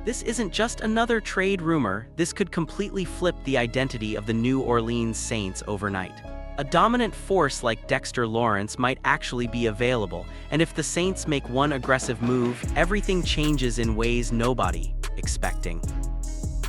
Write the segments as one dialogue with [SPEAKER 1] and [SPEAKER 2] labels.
[SPEAKER 1] This isn't just another trade rumor, this could completely flip the identity of the New Orleans Saints overnight. A dominant force like Dexter Lawrence might actually be available, and if the Saints make one aggressive move, everything changes in ways nobody expecting.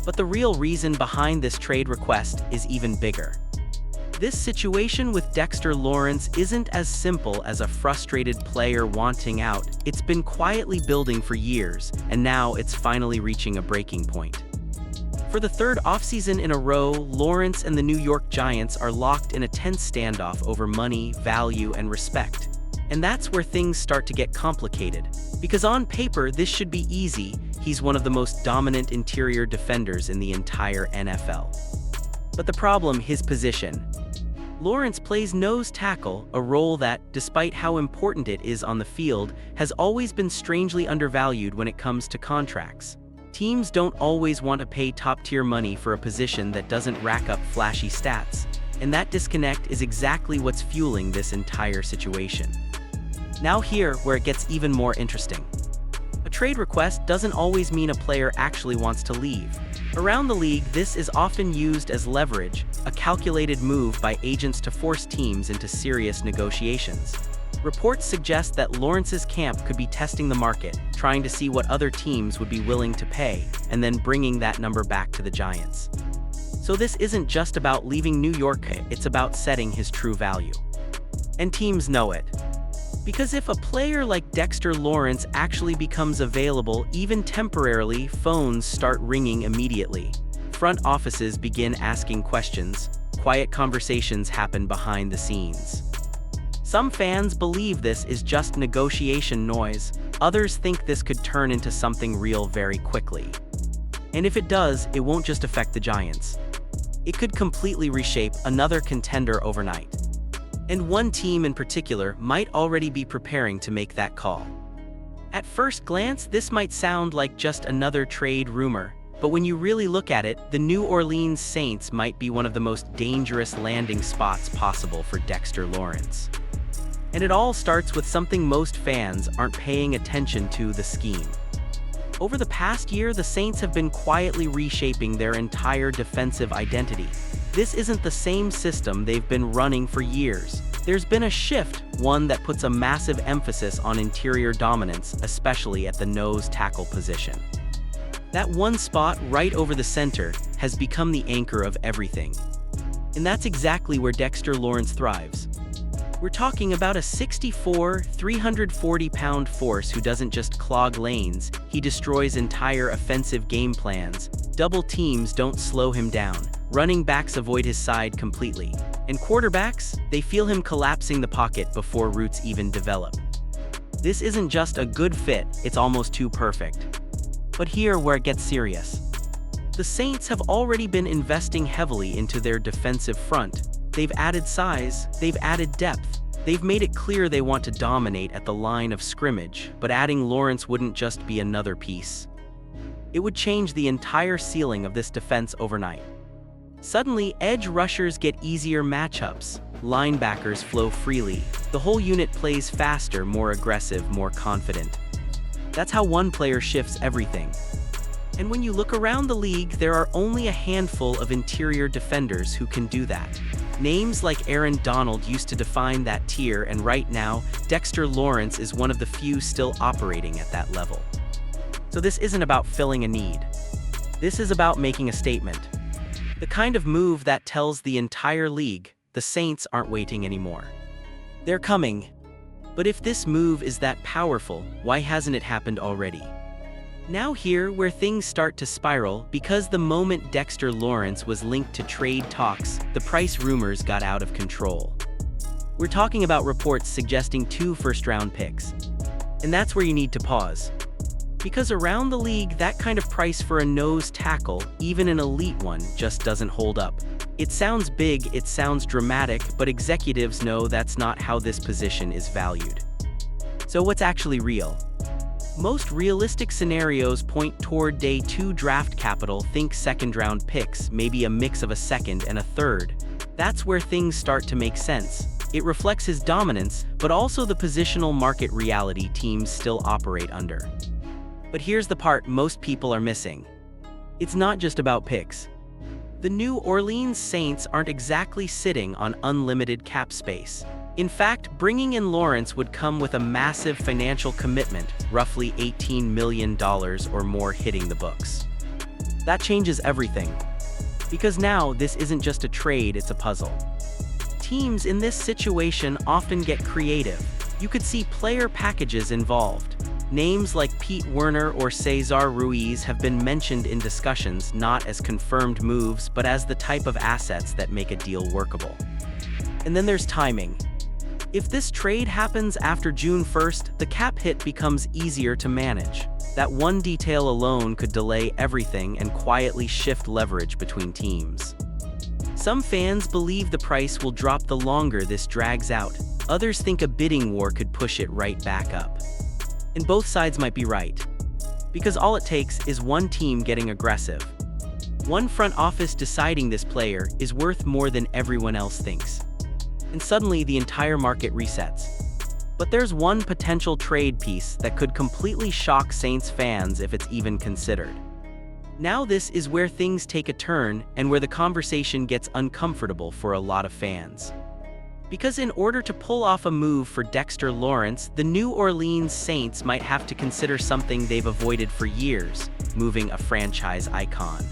[SPEAKER 1] But the real reason behind this trade request is even bigger. This situation with Dexter Lawrence isn't as simple as a frustrated player wanting out. It's been quietly building for years, and now it's finally reaching a breaking point. For the third offseason in a row, Lawrence and the New York Giants are locked in a tense standoff over money, value, and respect. And that's where things start to get complicated. Because on paper, this should be easy. He's one of the most dominant interior defenders in the entire NFL. But the problem, his position. Lawrence plays nose tackle, a role that, despite how important it is on the field, has always been strangely undervalued when it comes to contracts. Teams don't always want to pay top-tier money for a position that doesn't rack up flashy stats, and that disconnect is exactly what's fueling this entire situation. Now here, where it gets even more interesting. A trade request doesn't always mean a player actually wants to leave. Around the league, this is often used as leverage, a calculated move by agents to force teams into serious negotiations. Reports suggest that Lawrence's camp could be testing the market, trying to see what other teams would be willing to pay, and then bringing that number back to the Giants. So this isn't just about leaving New York, it's about setting his true value. And teams know it. Because if a player like Dexter Lawrence actually becomes available, even temporarily, phones start ringing immediately. Front offices begin asking questions. Quiet conversations happen behind the scenes. Some fans believe this is just negotiation noise. Others think this could turn into something real very quickly. And if it does, it won't just affect the Giants. It could completely reshape another contender overnight. And one team in particular might already be preparing to make that call. At first glance, this might sound like just another trade rumor, but when you really look at it, the New Orleans Saints might be one of the most dangerous landing spots possible for Dexter Lawrence. And it all starts with something most fans aren't paying attention to: the scheme. Over the past year, the Saints have been quietly reshaping their entire defensive identity. This isn't the same system they've been running for years. There's been a shift, one that puts a massive emphasis on interior dominance, especially at the nose tackle position. That one spot right over the center has become the anchor of everything. And that's exactly where Dexter Lawrence thrives. We're talking about a 6'4", 340-pound force who doesn't just clog lanes, he destroys entire offensive game plans. Double teams don't slow him down. Running backs avoid his side completely. And quarterbacks, they feel him collapsing the pocket before routes even develop. This isn't just a good fit, it's almost too perfect. But here where it gets serious. The Saints have already been investing heavily into their defensive front. They've added size, they've added depth. They've made it clear they want to dominate at the line of scrimmage, but adding Lawrence wouldn't just be another piece. It would change the entire ceiling of this defense overnight. Suddenly, edge rushers get easier matchups, linebackers flow freely, the whole unit plays faster, more aggressive, more confident. That's how one player shifts everything. And when you look around the league, there are only a handful of interior defenders who can do that. Names like Aaron Donald used to define that tier, and right now, Dexter Lawrence is one of the few still operating at that level. So this isn't about filling a need. This is about making a statement. The kind of move that tells the entire league, the Saints aren't waiting anymore. They're coming. But if this move is that powerful, why hasn't it happened already? Now here where things start to spiral, because the moment Dexter Lawrence was linked to trade talks, the price rumors got out of control. We're talking about reports suggesting 2 first-round picks. And that's where you need to pause. Because around the league, that kind of price for a nose tackle, even an elite one, just doesn't hold up. It sounds big, it sounds dramatic, but executives know that's not how this position is valued. So what's actually real? Most realistic scenarios point toward day 2 draft capital. Think second-round picks, maybe a mix of a second and a third. That's where things start to make sense. It reflects his dominance, but also the positional market reality teams still operate under. But here's the part most people are missing. It's not just about picks. The New Orleans Saints aren't exactly sitting on unlimited cap space. In fact, bringing in Lawrence would come with a massive financial commitment, roughly $18 million or more hitting the books. That changes everything. Because now, this isn't just a trade, it's a puzzle. Teams in this situation often get creative. You could see player packages involved. Names like Pete Werner or Cesar Ruiz have been mentioned in discussions, not as confirmed moves, but as the type of assets that make a deal workable. And then there's timing. If this trade happens after June 1st, the cap hit becomes easier to manage. That one detail alone could delay everything and quietly shift leverage between teams. Some fans believe the price will drop the longer this drags out. Others think a bidding war could push it right back up. And both sides might be right. Because all it takes is one team getting aggressive. One front office deciding this player is worth more than everyone else thinks. And suddenly the entire market resets. But there's one potential trade piece that could completely shock Saints fans if it's even considered. Now this is where things take a turn and where the conversation gets uncomfortable for a lot of fans. Because in order to pull off a move for Dexter Lawrence, the New Orleans Saints might have to consider something they've avoided for years, moving a franchise icon.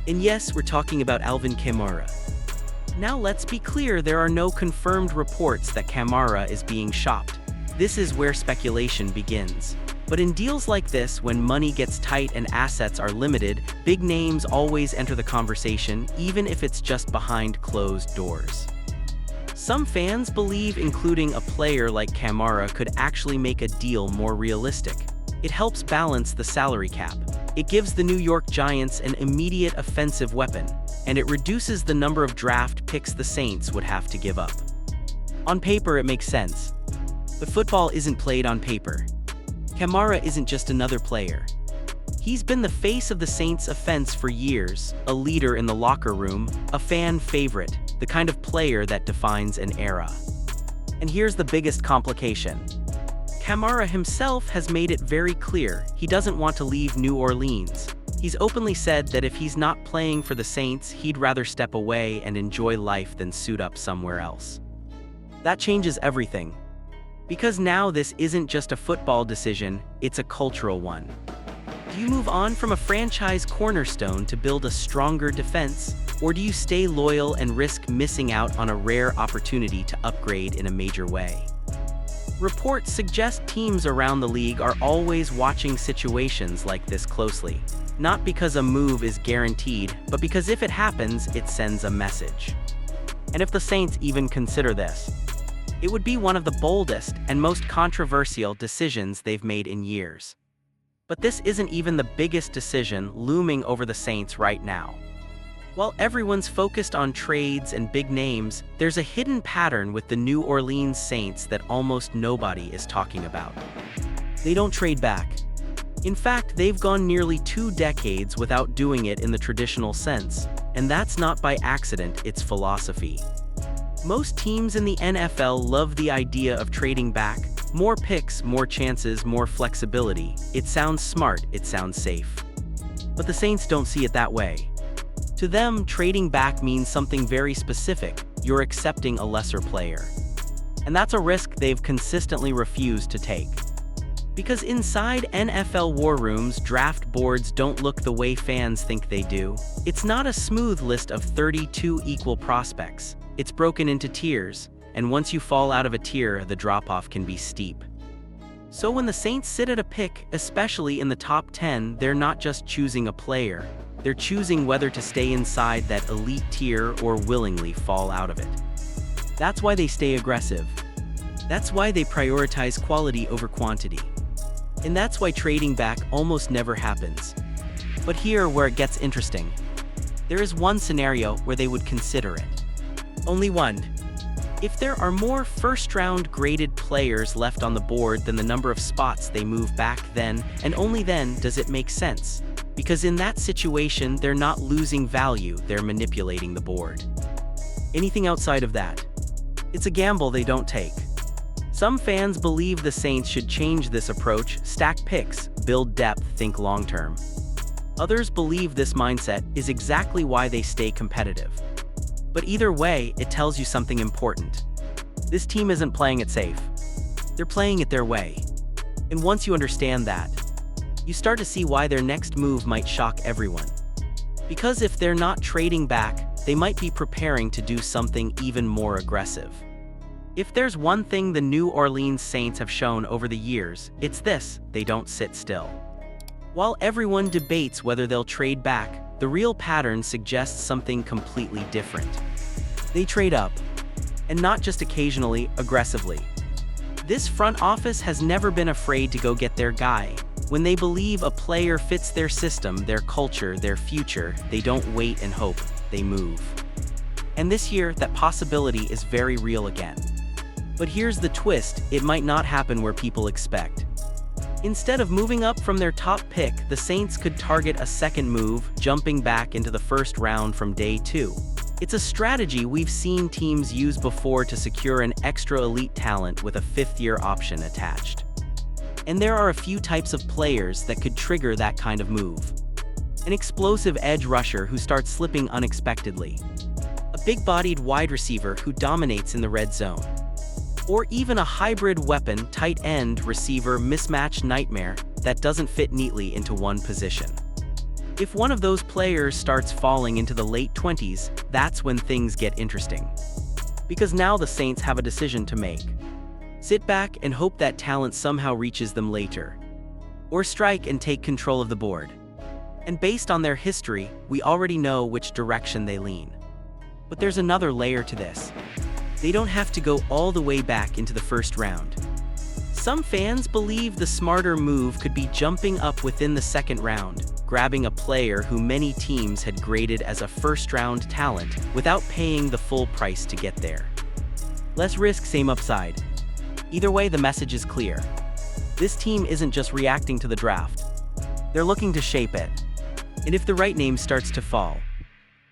[SPEAKER 1] And yes, we're talking about Alvin Kamara. Now let's be clear, there are no confirmed reports that Kamara is being shopped. This is where speculation begins. But in deals like this, when money gets tight and assets are limited, big names always enter the conversation, even if it's just behind closed doors. Some fans believe including a player like Kamara could actually make a deal more realistic. It helps balance the salary cap. It gives the New York Giants an immediate offensive weapon, and it reduces the number of draft picks the Saints would have to give up. On paper, it makes sense. But football isn't played on paper. Kamara isn't just another player. He's been the face of the Saints' offense for years, a leader in the locker room, a fan favorite, the kind of player that defines an era. And here's the biggest complication. Kamara himself has made it very clear he doesn't want to leave New Orleans. He's openly said that if he's not playing for the Saints, he'd rather step away and enjoy life than suit up somewhere else. That changes everything. Because now this isn't just a football decision, it's a cultural one. Do you move on from a franchise cornerstone to build a stronger defense? Or do you stay loyal and risk missing out on a rare opportunity to upgrade in a major way? Reports suggest teams around the league are always watching situations like this closely. Not because a move is guaranteed, but because if it happens, it sends a message. And if the Saints even consider this, it would be one of the boldest and most controversial decisions they've made in years. But this isn't even the biggest decision looming over the Saints right now. While everyone's focused on trades and big names, there's a hidden pattern with the New Orleans Saints that almost nobody is talking about. They don't trade back. In fact, they've gone nearly 2 decades without doing it in the traditional sense, and that's not by accident, it's philosophy. Most teams in the NFL love the idea of trading back. More picks, more chances, more flexibility. It sounds smart, it sounds safe. But the Saints don't see it that way. To them, trading back means something very specific. You're accepting a lesser player. And that's a risk they've consistently refused to take. Because inside NFL war rooms, draft boards don't look the way fans think they do. It's not a smooth list of 32 equal prospects. It's broken into tiers, and once you fall out of a tier, the drop-off can be steep. So when the Saints sit at a pick, especially in the top 10, they're not just choosing a player. They're choosing whether to stay inside that elite tier or willingly fall out of it. That's why they stay aggressive. That's why they prioritize quality over quantity. And that's why trading back almost never happens. But here where it gets interesting. There is one scenario where they would consider it. Only one. If there are more first-round graded players left on the board than the number of spots they move back, then, and only then, does it make sense. Because in that situation, they're not losing value, they're manipulating the board. Anything outside of that, it's a gamble they don't take. Some fans believe the Saints should change this approach, stack picks, build depth, think long-term. Others believe this mindset is exactly why they stay competitive. But either way, it tells you something important. This team isn't playing it safe. They're playing it their way. And once you understand that, you start to see why their next move might shock everyone. Because if they're not trading back, they might be preparing to do something even more aggressive. If there's one thing the New Orleans Saints have shown over the years, it's this: they don't sit still. While everyone debates whether they'll trade back, the real pattern suggests something completely different. They trade up, and not just occasionally, aggressively. This front office has never been afraid to go get their guy. When they believe a player fits their system, their culture, their future, they don't wait and hope, they move. And this year, that possibility is very real again. But here's the twist: it might not happen where people expect. Instead of moving up from their top pick, the Saints could target a second move, jumping back into the first round from day 2. It's a strategy we've seen teams use before to secure an extra elite talent with a fifth-year option attached. And there are a few types of players that could trigger that kind of move. An explosive edge rusher who starts slipping unexpectedly. A big-bodied wide receiver who dominates in the red zone. Or even a hybrid weapon tight end receiver mismatch nightmare that doesn't fit neatly into one position. If one of those players starts falling into the late 20s, that's when things get interesting. Because now the Saints have a decision to make. Sit back and hope that talent somehow reaches them later. Or strike and take control of the board. And based on their history, we already know which direction they lean. But there's another layer to this. They don't have to go all the way back into the first round. Some fans believe the smarter move could be jumping up within the second round, grabbing a player who many teams had graded as a first-round talent without paying the full price to get there. Less risk, same upside. Either way, the message is clear. This team isn't just reacting to the draft. They're looking to shape it. And if the right name starts to fall,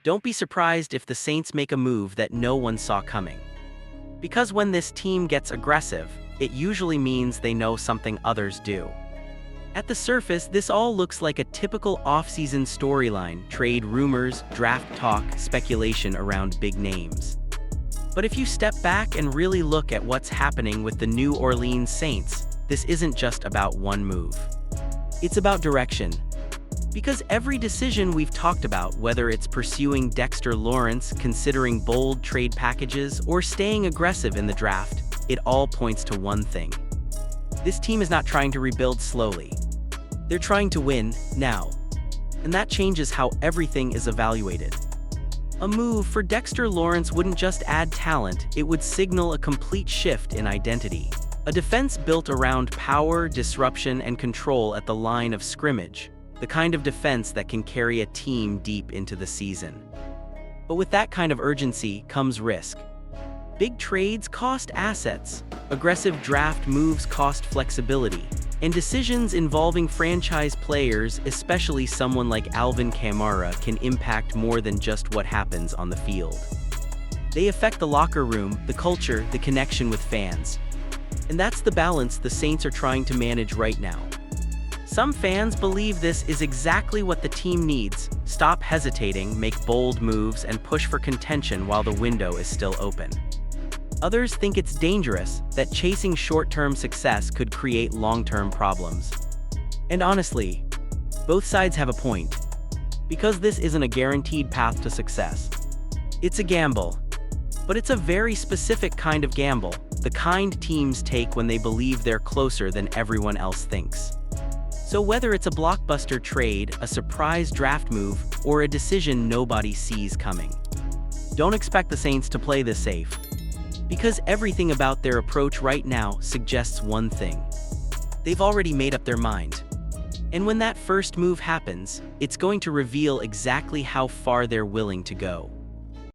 [SPEAKER 1] don't be surprised if the Saints make a move that no one saw coming. Because when this team gets aggressive, it usually means they know something others do. At the surface, this all looks like a typical off-season storyline: trade rumors, draft talk, speculation around big names. But if you step back and really look at what's happening with the New Orleans Saints, this isn't just about one move. It's about direction. Because every decision we've talked about, whether it's pursuing Dexter Lawrence, considering bold trade packages, or staying aggressive in the draft, it all points to one thing. This team is not trying to rebuild slowly. They're trying to win now. And that changes how everything is evaluated. A move for Dexter Lawrence wouldn't just add talent, it would signal a complete shift in identity. A defense built around power, disruption, and control at the line of scrimmage. The kind of defense that can carry a team deep into the season. But with that kind of urgency comes risk. Big trades cost assets, aggressive draft moves cost flexibility, and decisions involving franchise players, especially someone like Alvin Kamara, can impact more than just what happens on the field. They affect the locker room, the culture, the connection with fans. And that's the balance the Saints are trying to manage right now. Some fans believe this is exactly what the team needs: stop hesitating, make bold moves, and push for contention while the window is still open. Others think it's dangerous, that chasing short-term success could create long-term problems. And honestly, both sides have a point. Because this isn't a guaranteed path to success. It's a gamble. But it's a very specific kind of gamble, the kind teams take when they believe they're closer than everyone else thinks. So whether it's a blockbuster trade, a surprise draft move, or a decision nobody sees coming, don't expect the Saints to play this safe. Because everything about their approach right now suggests one thing. They've already made up their mind. And when that first move happens, it's going to reveal exactly how far they're willing to go.